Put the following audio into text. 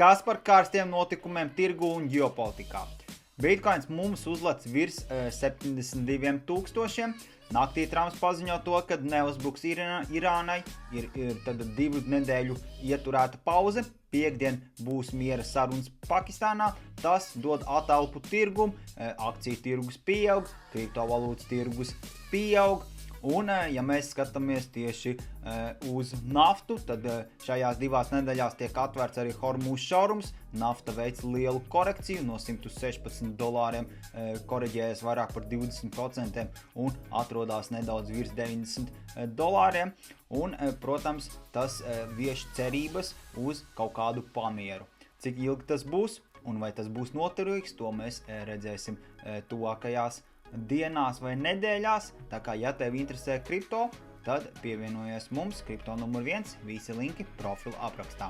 Kas par karstiem notikumiem tirgu un ģeopolitikā? Bitcoins mums uzlec virs 72,000. Naktī Trumps paziņo to, ka neuzbruks Irānai, ir tad 2 nedēļu ieturēta pauze. Piektdien būs miera sarunas Pakistānā, tas dod atelpu tirgumu, akciju tirgus pieaug, kriptovalūtas tirgus pieaug. Un, ja mēs skatāmies tieši uz naftu, tad šajās 2 nedēļās tiek atvērts arī Hormuz šaurums. Nafta veic lielu korekciju, no $116 koreģējas vairāk par 20% un atrodas nedaudz virs $90. Un, protams, tas vieš cerības uz kaut kādu pamieru. Cik ilgi tas būs un vai tas būs noturīgs, to mēs redzēsim tuvākajās dienās vai nedēļās. Tā kā, ja tev interesē kripto, tad pievienojies mums, kripto numur 1, visi linki profila aprakstā.